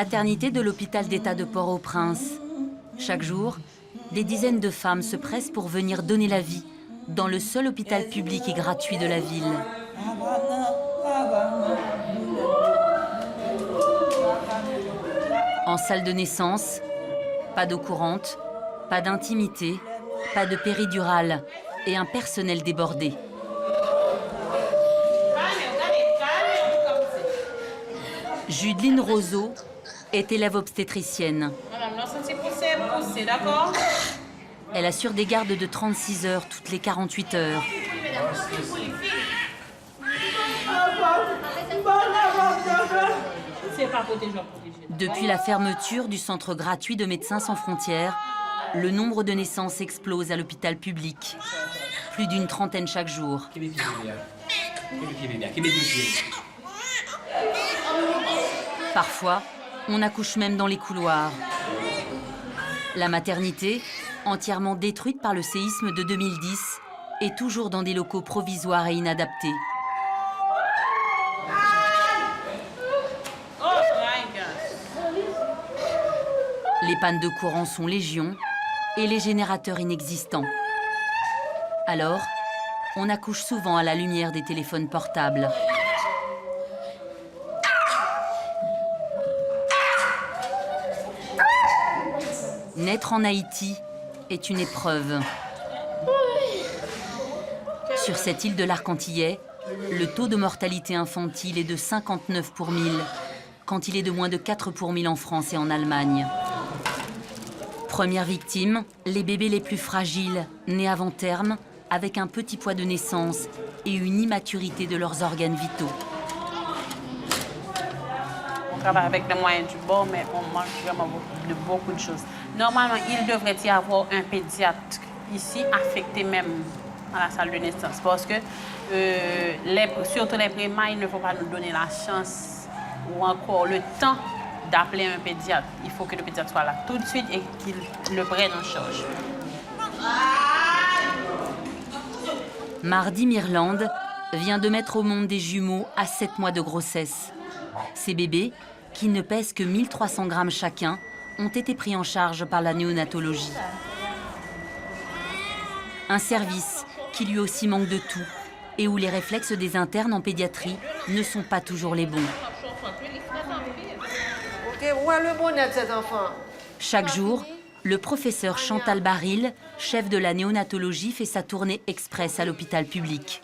maternité de l'hôpital d'État de Port-au-Prince. Chaque jour, des dizaines de femmes se pressent pour venir donner la vie dans le seul hôpital public et gratuit de la ville. En salle de naissance, pas d'eau courante, pas d'intimité, pas de péridurale et un personnel débordé. Judeline Roseau est élève obstétricienne. Elle assure des gardes de 36 heures toutes les 48 heures. Depuis la fermeture du centre gratuit de Médecins sans frontières, le nombre de naissances explose à l'hôpital public. Plus d'une trentaine chaque jour. Parfois, on accouche même dans les couloirs. La maternité, entièrement détruite par le séisme de 2010, est toujours dans des locaux provisoires et inadaptés. Les pannes de courant sont légion et les générateurs inexistants. Alors, on accouche souvent à la lumière des téléphones portables. Naître en Haïti est une épreuve. Sur cette île de l'Arc-Antillais, le taux de mortalité infantile est de 59 pour 1000, quand il est de moins de 4 pour 1000 en France et en Allemagne. Première victime, les bébés les plus fragiles, nés avant terme, avec un petit poids de naissance et une immaturité de leurs organes vitaux. On travaille avec les moyens du bord, mais on manque vraiment de beaucoup de choses. Normalement, il devrait y avoir un pédiatre ici, affecté même à la salle de naissance, parce que surtout les prémas, il ne faut pas nous donner la chance ou encore le temps d'appeler un pédiatre. Il faut que le pédiatre soit là tout de suite et qu'il le prenne en charge. Mardi Mirlande vient de mettre au monde des jumeaux à 7 mois de grossesse. Ces bébés, qui ne pèsent que 1300 grammes chacun, ont été pris en charge par la néonatologie. Un service qui lui aussi manque de tout et où les réflexes des internes en pédiatrie ne sont pas toujours les bons. Où est le bonnet de cet enfant? Chaque jour, le professeur Chantal Baril, chef de la néonatologie, fait sa tournée express à l'hôpital public.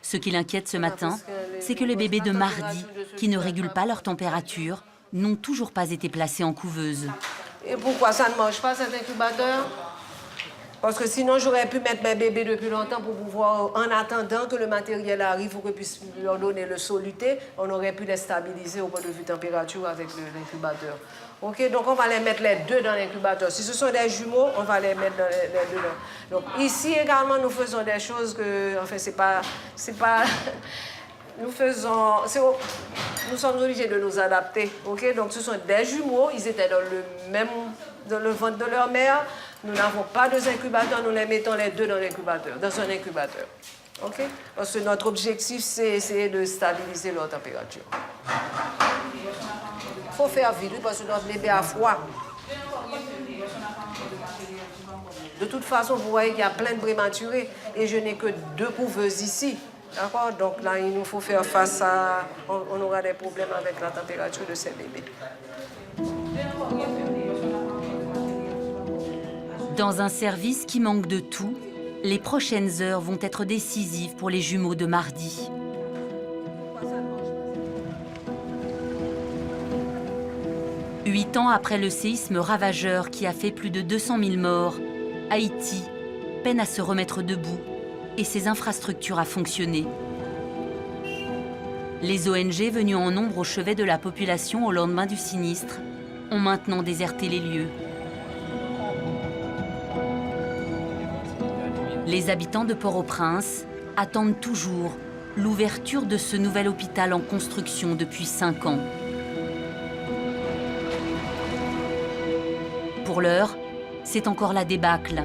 Ce qui l'inquiète ce matin, c'est que les bébés de mardi, qui ne régulent pas leur température, n'ont toujours pas été placés en couveuse. Et pourquoi ça ne mange pas cet incubateur? Parce que sinon, j'aurais pu mettre mes bébés depuis longtemps pour pouvoir, en attendant que le matériel arrive, pour que puisse leur donner le soluté, on aurait pu les stabiliser au point de vue température avec l'incubateur. OK, donc on va les mettre les deux dans l'incubateur. Si ce sont des jumeaux, on va les mettre les deux dans. Donc ici également, nous faisons des choses que, enfin, c'est pas nous sommes obligés de nous adapter. OK, donc ce sont des jumeaux, ils étaient dans le ventre de leur mère. Nous n'avons pas deux incubateurs, nous les mettons les deux dans l'incubateur, dans un incubateur. OK? Parce que notre objectif, c'est essayer de stabiliser leur température. Il faut faire vite parce que notre bébé a froid. De toute façon, vous voyez qu'il y a plein de prématurés et je n'ai que 2 couveuses ici. D'accord? Donc là, il nous faut faire face à... On aura des problèmes avec la température de ces bébés. Dans un service qui manque de tout, les prochaines heures vont être décisives pour les jumeaux de mardi. Huit ans après le séisme ravageur qui a fait plus de 200 000 morts, Haïti peine à se remettre debout et ses infrastructures à fonctionner. Les ONG venues en nombre au chevet de la population au lendemain du sinistre ont maintenant déserté les lieux. Les habitants de Port-au-Prince attendent toujours l'ouverture de ce nouvel hôpital en construction depuis 5 ans. Pour l'heure, c'est encore la débâcle.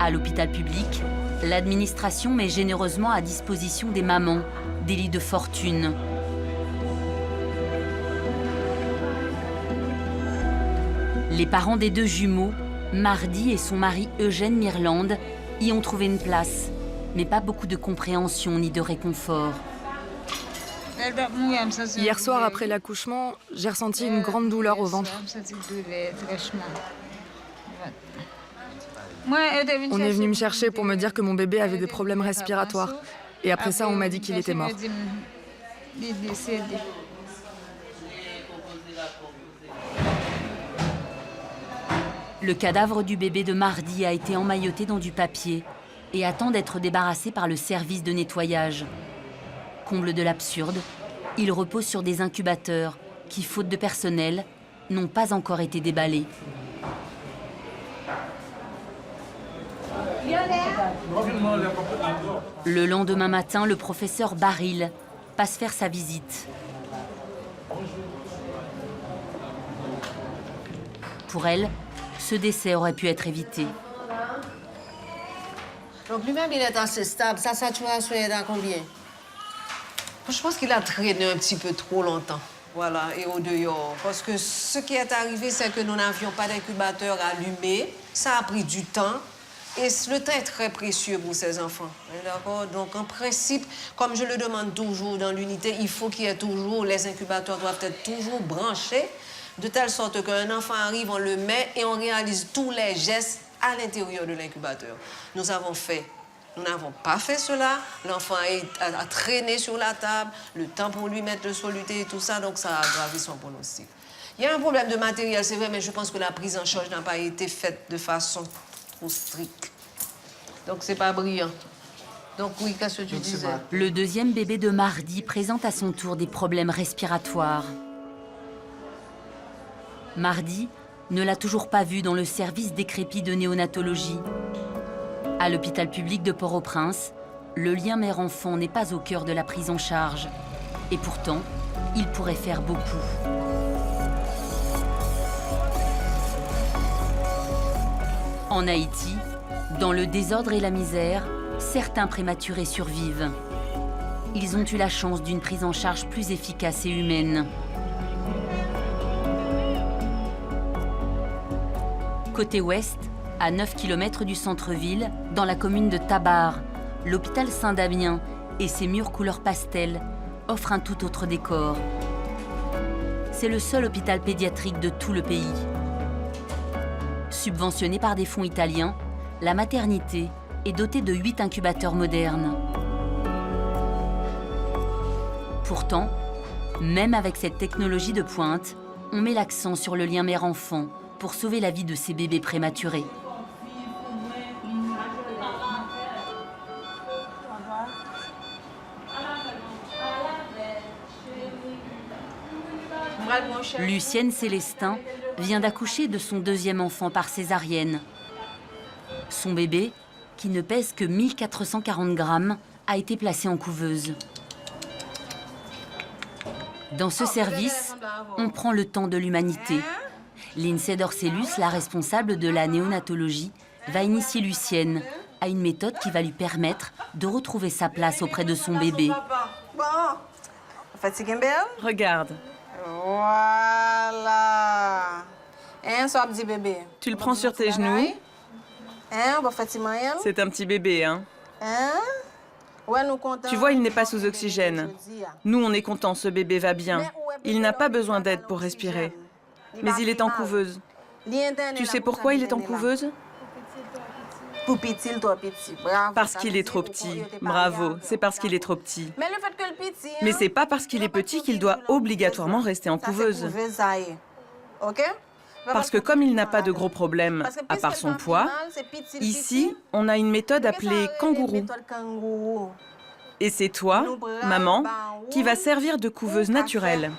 À l'hôpital public, l'administration met généreusement à disposition des mamans des lits de fortune. Les parents des 2 jumeaux, Mardi et son mari Eugène Mirland, y ont trouvé une place, mais pas beaucoup de compréhension ni de réconfort. Hier soir, après l'accouchement, j'ai ressenti une grande douleur au ventre. On est venu me chercher pour me dire que mon bébé avait des problèmes respiratoires. Et après ça, on m'a dit qu'il était mort. Le cadavre du bébé de Mardi a été emmailloté dans du papier et attend d'être débarrassé par le service de nettoyage. Comble de l'absurde, il repose sur des incubateurs qui, faute de personnel, n'ont pas encore été déballés. Le lendemain matin, le professeur Baril passe faire sa visite. Pour elle, ce décès aurait pu être évité. Donc lui-même, il est assez stable. Sa saturation est à combien? Je pense qu'il a traîné un petit peu trop longtemps. Voilà, et au dehors. Parce que ce qui est arrivé, c'est que nous n'avions pas d'incubateur allumé. Ça a pris du temps. Et le temps est très précieux pour ces enfants. D'accord? Donc, en principe, comme je le demande toujours dans l'unité, il faut qu'il y ait toujours, les incubateurs doivent être toujours branchés, de telle sorte qu'un enfant arrive, on le met et on réalise tous les gestes à l'intérieur de l'incubateur. Nous n'avons pas fait cela. L'enfant a traîné sur la table, le temps pour lui mettre le soluté et tout ça, donc ça a aggravé son pronostic. Il y a un problème de matériel, c'est vrai, mais je pense que la prise en charge n'a pas été faite de façon trop stricte. Donc, c'est pas brillant. Donc, oui, qu'est-ce que tu disais? Le 2e bébé de Mardi présente à son tour des problèmes respiratoires. Mardi ne l'a toujours pas vu dans le service décrépit de néonatologie. À l'hôpital public de Port-au-Prince, le lien mère-enfant n'est pas au cœur de la prise en charge. Et pourtant, il pourrait faire beaucoup. En Haïti, dans le désordre et la misère, certains prématurés survivent. Ils ont eu la chance d'une prise en charge plus efficace et humaine. Côté ouest, à 9 km du centre-ville, dans la commune de Tabar, l'hôpital Saint-Damien et ses murs couleur pastel offrent un tout autre décor. C'est le seul hôpital pédiatrique de tout le pays. Subventionné par des fonds italiens, la maternité est dotée de 8 incubateurs modernes. Pourtant, même avec cette technologie de pointe, on met l'accent sur le lien mère-enfant pour sauver la vie de ces bébés prématurés. Lucienne Célestin vient d'accoucher de son 2e enfant par césarienne. Son bébé, qui ne pèse que 1440 grammes, a été placé en couveuse. Dans ce service, on prend le temps de l'humanité. Lindsay Dorcellus, la responsable de la néonatologie, va initier Lucienne à une méthode qui va lui permettre de retrouver sa place auprès de son bébé. Regarde. Voilà. Bébé. Tu le prends sur tes genoux. C'est un petit bébé, hein? Tu vois, il n'est pas sous oxygène. Nous, on est contents, ce bébé va bien. Il n'a pas besoin d'aide pour respirer. Mais il est en couveuse. Tu sais pourquoi il est en couveuse? Parce qu'il est trop petit. Bravo, c'est parce qu'il est trop petit. Mais c'est pas parce qu'il est petit qu'il doit obligatoirement rester en couveuse. Parce que comme il n'a pas de gros problèmes à part son poids, ici, on a une méthode appelée kangourou. Et c'est toi, maman, qui va servir de couveuse naturelle.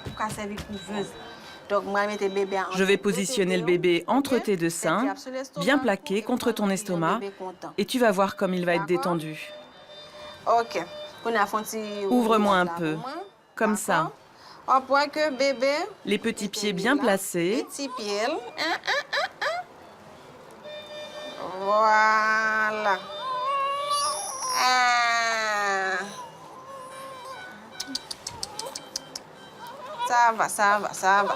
Je vais positionner le bébé entre tes 2 seins, bien plaqué contre ton estomac, et tu vas voir comme il va être détendu. Ouvre-moi un peu, comme ça. Les petits pieds bien placés. Voilà. Ça va.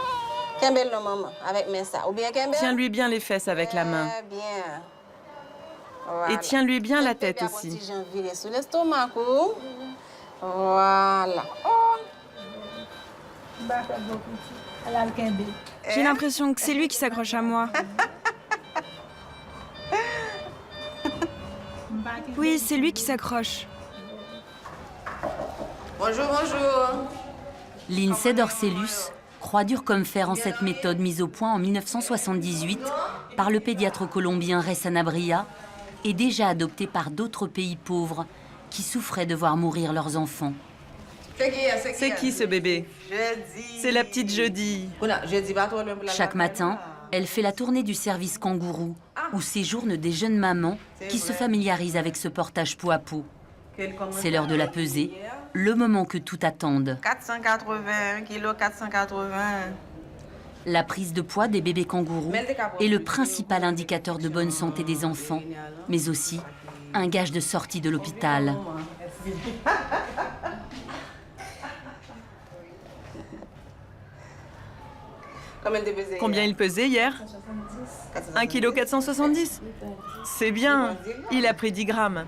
Kembel non, maman, avec mes ça. Ou bien Kembel? Tiens-lui bien les fesses avec la main. Bien. Voilà. Et tiens-lui bien la tête Bébé, aussi. petit Jean viré sous l'estomac. Voilà. J'ai l'impression que c'est lui qui s'accroche à moi. Oui, c'est lui qui s'accroche. Bonjour, bonjour. Lindsay Dorcellus croit dur comme fer en cette méthode mise au point en 1978 par le pédiatre colombien Ray Sanabria et déjà adoptée par d'autres pays pauvres qui souffraient de voir mourir leurs enfants. C'est qui ce bébé? C'est la petite Jeudi. Chaque matin, elle fait la tournée du service kangourou où séjournent des jeunes mamans qui se familiarisent avec ce portage peau à peau. C'est l'heure de la pesée, le moment que tout attendent. 480 kilos, 480. La prise de poids des bébés kangourous est le principal indicateur de bonne santé des enfants, mais aussi un gage de sortie de l'hôpital. Combien il pesait hier? 1,470 kg. C'est bien, il a pris 10 grammes.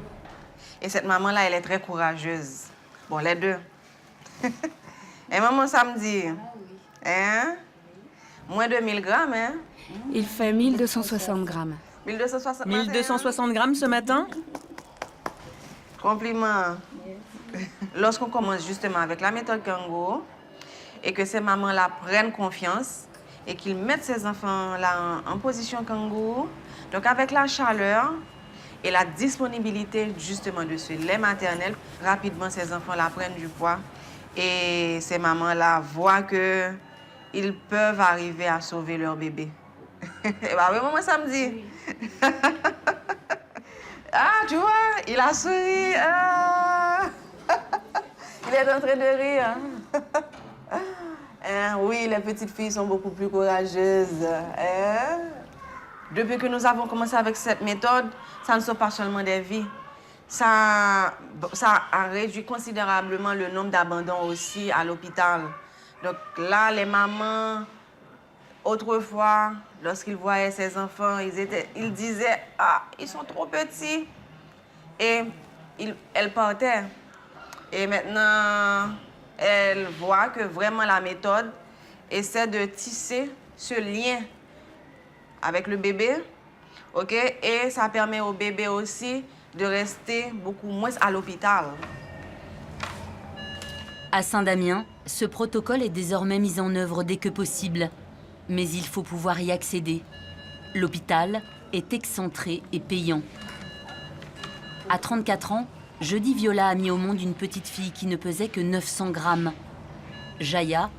Et cette maman-là, elle est très courageuse. Bon, les deux. Et maman, samedi, hein? Moins de 1000 grammes, hein? Il fait 1260 grammes. 1260 1260 grammes ce matin? Compliment. Lorsqu'on commence justement avec la méthode kangourou et que ces mamans-là prennent confiance et qu'ils mettent ces enfants-là en position kangourou, donc avec la chaleur et la disponibilité justement de ce lait maternel, rapidement ces enfants-là prennent du poids et ces mamans-là voient qu'ils peuvent arriver à sauver leur bébé. Et bah oui, maman, samedi. Ah, tu vois, il a souri. Ah. Il est en train de rire. Hein, oui, les petites filles sont beaucoup plus courageuses. Hein? Depuis que nous avons commencé avec cette méthode, ça ne sauve pas seulement des vies. Ça a réduit considérablement le nombre d'abandons aussi à l'hôpital. Donc là, les mamans, autrefois, lorsqu'ils voyaient ces enfants, ils disaient « Ah, ils sont trop petits ». Et elles partaient. Et maintenant, elles voient que vraiment la méthode essaie de tisser ce lien avec le bébé, ok? Et ça permet au bébé aussi de rester beaucoup moins à l'hôpital. À Saint-Damien, ce protocole est désormais mis en œuvre dès que possible. Mais il faut pouvoir y accéder. L'hôpital est excentré et payant. À 34 ans, Jeudi Viola a mis au monde une petite fille qui ne pesait que 900 grammes. Jaya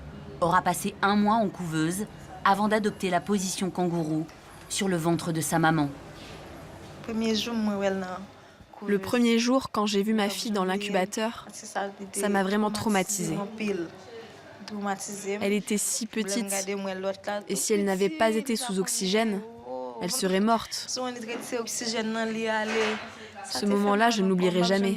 aura passé 1 mois en couveuse avant d'adopter la position kangourou sur le ventre de sa maman. Le premier jour, quand j'ai vu ma fille dans l'incubateur, ça m'a vraiment traumatisée. Elle était si petite, et si elle n'avait pas été sous oxygène, elle serait morte. Ce moment-là, je ne l'oublierai jamais.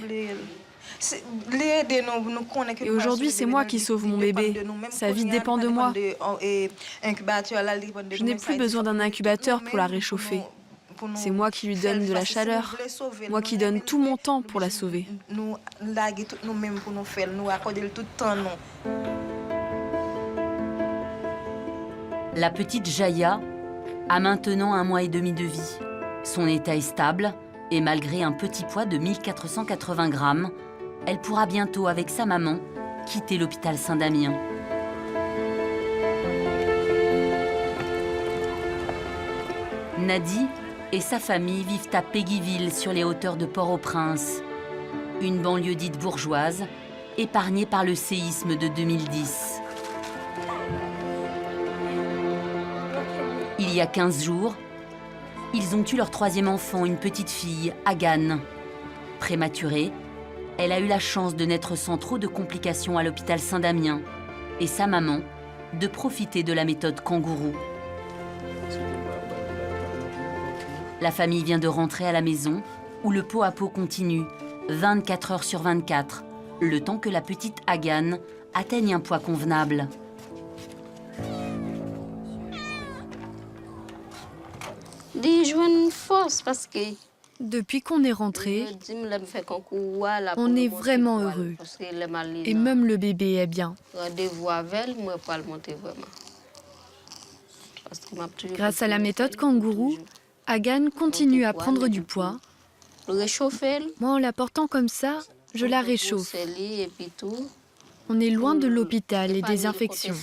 Et aujourd'hui, c'est moi qui sauve mon bébé. Sa vie dépend de moi. Je n'ai plus besoin d'un incubateur pour la réchauffer. C'est moi qui lui donne de la chaleur, moi qui donne tout mon temps pour la sauver. La petite Jaya a maintenant 1 mois et demi de vie. Son état est stable et malgré un petit poids de 1480 grammes, elle pourra bientôt, avec sa maman, quitter l'hôpital Saint-Damien. Nadi et sa famille vivent à Péguiville, sur les hauteurs de Port-au-Prince, une banlieue dite bourgeoise, épargnée par le séisme de 2010. Il y a 15 jours, ils ont eu leur 3e enfant, une petite fille, Agane. Prématurée, elle a eu la chance de naître sans trop de complications à l'hôpital Saint-Damien et sa maman de profiter de la méthode kangourou. La famille vient de rentrer à la maison où le pot à pot continue, 24 heures sur 24, le temps que la petite Agane atteigne un poids convenable. Depuis qu'on est rentré, on est vraiment heureux. Et même le bébé est bien. Grâce à la méthode kangourou, Agan continue à prendre du poids. Moi, en la portant comme ça, je la réchauffe. On est loin de l'hôpital et des infections.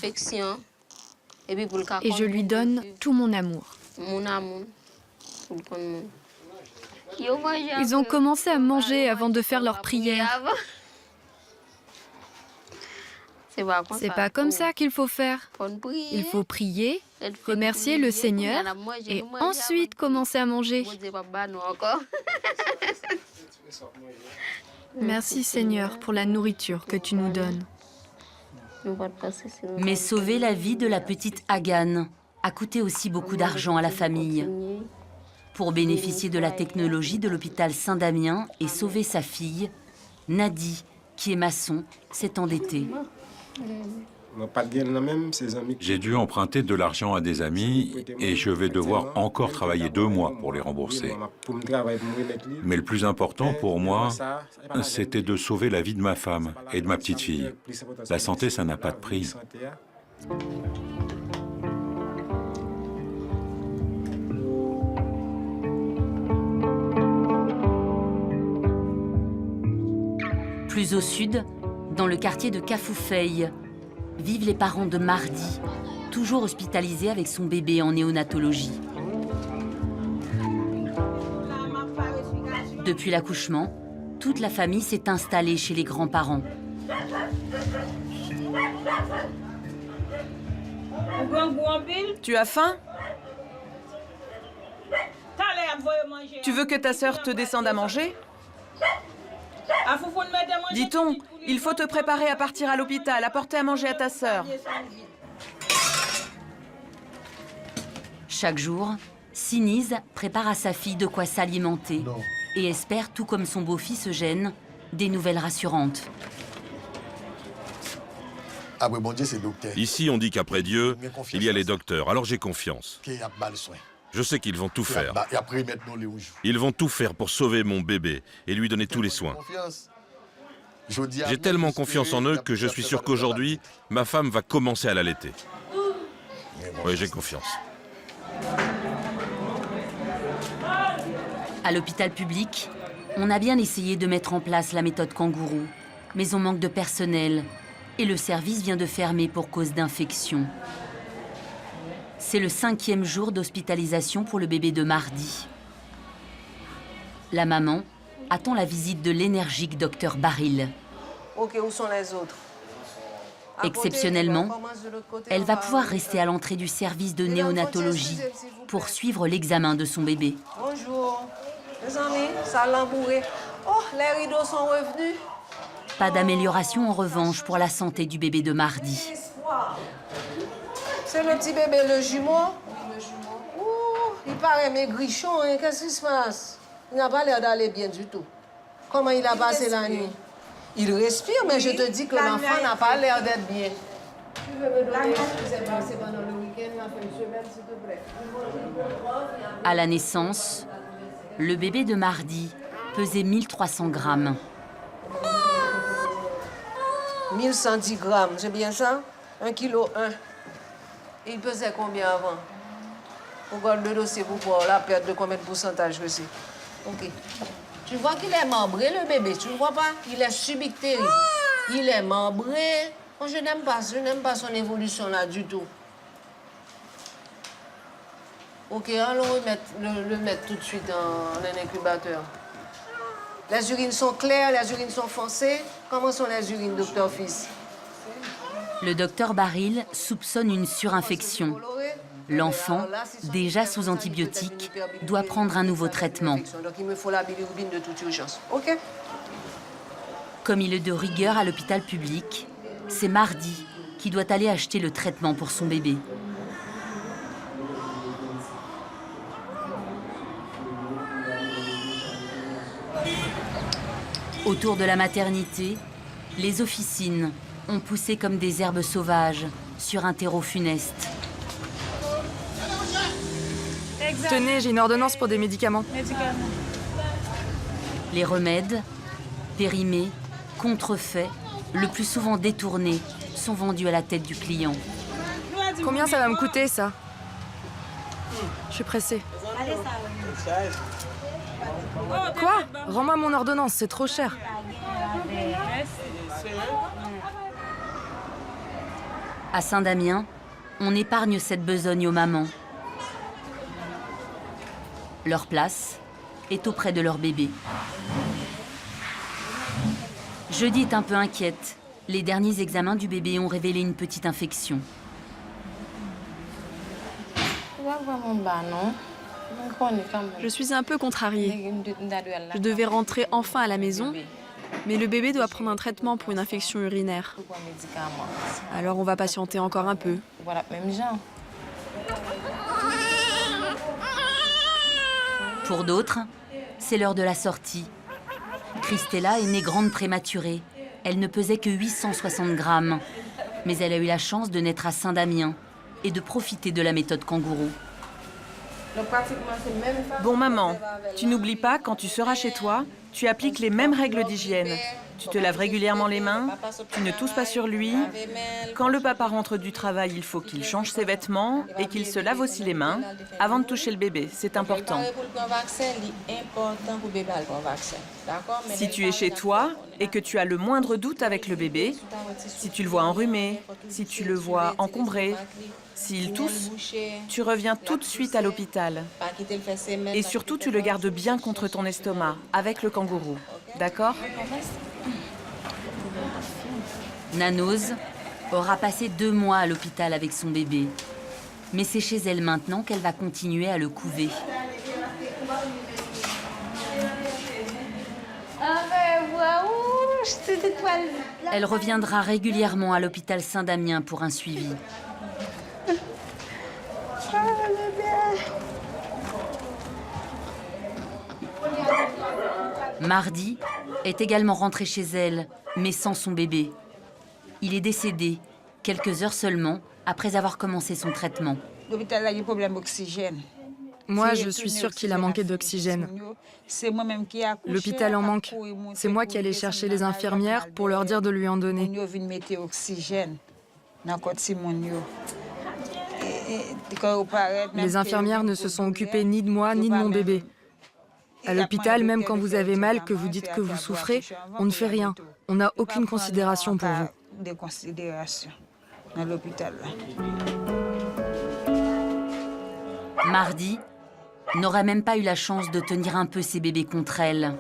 Et je lui donne tout mon amour. Ils ont commencé à manger avant de faire leur prière. C'est pas comme ça qu'il faut faire. Il faut prier, remercier le Seigneur et ensuite commencer à manger. Merci Seigneur pour la nourriture que tu nous donnes. Mais sauver la vie de la petite Agan a coûté aussi beaucoup d'argent à la famille. Pour bénéficier de la technologie de l'hôpital Saint-Damien et sauver sa fille, Nadi, qui est maçon, s'est endetté. J'ai dû emprunter de l'argent à des amis et je vais devoir encore travailler 2 mois pour les rembourser. Mais le plus important pour moi, c'était de sauver la vie de ma femme et de ma petite fille. La santé, ça n'a pas de prix. Plus au sud, dans le quartier de Kafoufei, vivent les parents de Mardi, toujours hospitalisé avec son bébé en néonatologie. Depuis l'accouchement, toute la famille s'est installée chez les grands-parents. Tu as faim? Tu veux que ta sœur te descende à manger? Dit-on, il faut te préparer à partir à l'hôpital, à porter à manger à ta sœur. Chaque jour, Siniz prépare à sa fille de quoi s'alimenter et espère, tout comme son beau-fils Eugène, des nouvelles rassurantes. Ici, on dit qu'après Dieu, il y a les docteurs, alors j'ai confiance. Je sais qu'ils vont tout faire. Ils vont tout faire pour sauver mon bébé et lui donner tous les soins. J'ai tellement confiance en eux que je suis sûr qu'aujourd'hui, ma femme va commencer à l'allaiter. Oui, j'ai confiance. À l'hôpital public, on a bien essayé de mettre en place la méthode kangourou, mais on manque de personnel et le service vient de fermer pour cause d'infection. C'est le 5e jour d'hospitalisation pour le bébé de Mardi. La maman attend la visite de l'énergique docteur Baril. Ok, où sont les autres? Exceptionnellement, elle va pouvoir rester à l'entrée du service de néonatologie pour suivre l'examen de son bébé. Bonjour, les amis, ça l'a bourré. Oh, les rideaux sont revenus. Pas d'amélioration en revanche pour la santé du bébé de Mardi. C'est le petit bébé, le jumeau? Oui, le jumeau. Ouh, il paraît maigrichon, hein? Qu'est-ce qui se passe? Il n'a pas l'air d'aller bien du tout. Comment il a passé la nuit? Il respire, mais je te dis que l'enfant n'a pas l'air d'être bien. Tu veux me donner ce qui s'est passé pendant le week-end, la fin de semaine, s'il te plaît? À la naissance, le bébé de Mardi pesait 1300 grammes. 1110 grammes, c'est bien ça? 1,1 kg. Il pesait combien avant? Regarde le dossier pour voir la perte de combien de pourcentage que c'est. Ok. Tu vois qu'il est membré, le bébé, tu ne vois pas? Il est subictérie. Il est membré. Oh, je n'aime pas son évolution là du tout. Ok, allons le mettre tout de suite en un incubateur. Les urines sont claires, les urines sont foncées. Comment sont les urines, docteur Fils? Le docteur Baril soupçonne une surinfection. L'enfant, déjà sous antibiotiques, doit prendre un nouveau traitement. Donc il me faut la bilirubine de toute urgence. OK? Comme il est de rigueur à l'hôpital public, c'est Mardi qui doit aller acheter le traitement pour son bébé. Autour de la maternité, les officines ont poussé comme des herbes sauvages sur un terreau funeste. Tenez, j'ai une ordonnance pour des médicaments. Les remèdes, périmés, contrefaits, le plus souvent détournés, sont vendus à la tête du client. Combien ça va me coûter, ça? Je suis pressée. Quoi? Rends-moi mon ordonnance, c'est trop cher. À Saint-Damien, on épargne cette besogne aux mamans. Leur place est auprès de leur bébé. Jeudi est un peu inquiète. Les derniers examens du bébé ont révélé une petite infection. Je suis un peu contrariée. Je devais rentrer enfin à la maison, mais le bébé doit prendre un traitement pour une infection urinaire. Alors on va patienter encore un peu. Pour d'autres, c'est l'heure de la sortie. Christella est née grande prématurée. Elle ne pesait que 860 grammes. Mais elle a eu la chance de naître à Saint-Damien et de profiter de la méthode kangourou. Bon maman, tu n'oublies pas, quand tu seras chez toi, tu appliques les mêmes règles d'hygiène. Tu te laves régulièrement les mains, tu ne tousses pas sur lui. Quand le papa rentre du travail, il faut qu'il change ses vêtements et qu'il se lave aussi les mains avant de toucher le bébé. C'est important. Si tu es chez toi et que tu as le moindre doute avec le bébé, si tu le vois enrhumé, si tu le vois encombré, s'il tousse, tu reviens tout de suite à l'hôpital. Et surtout, tu le gardes bien contre ton estomac, avec le kangourou. D'accord ? Nanoz aura passé 2 mois à l'hôpital avec son bébé. Mais c'est chez elle maintenant qu'elle va continuer à le couver. Elle reviendra régulièrement à l'hôpital Saint-Damien pour un suivi. Mardi est également rentrée chez elle, mais sans son bébé. Il est décédé quelques heures seulement après avoir commencé son traitement. Moi, je suis sûre qu'il a manqué d'oxygène. L'hôpital en manque. C'est moi qui allais chercher les infirmières pour leur dire de lui en donner. Les infirmières ne se sont occupées ni de moi ni de mon bébé. À l'hôpital, même quand vous avez mal, que vous dites que vous souffrez, on ne fait rien. On n'a aucune considération pour vous. Mardi n'aurait même pas eu la chance de tenir un peu ses bébés contre elle.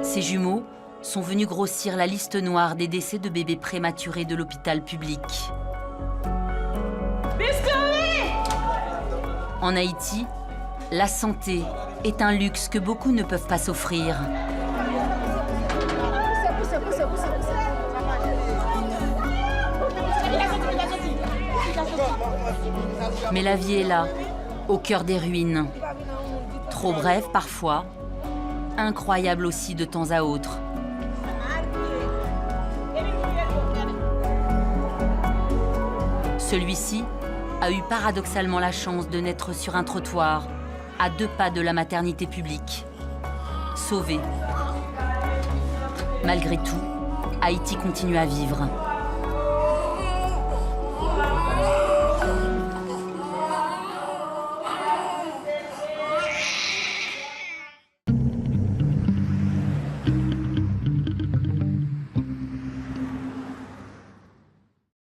Ses jumeaux sont venus grossir la liste noire des décès de bébés prématurés de l'hôpital public. En Haïti, la santé est un luxe que beaucoup ne peuvent pas s'offrir. Mais la vie est là, au cœur des ruines. Trop brève parfois, incroyable aussi de temps à autre. Celui-ci a eu paradoxalement la chance de naître sur un trottoir, à 2 pas de la maternité publique. Sauvé. Malgré tout, Haïti continue à vivre.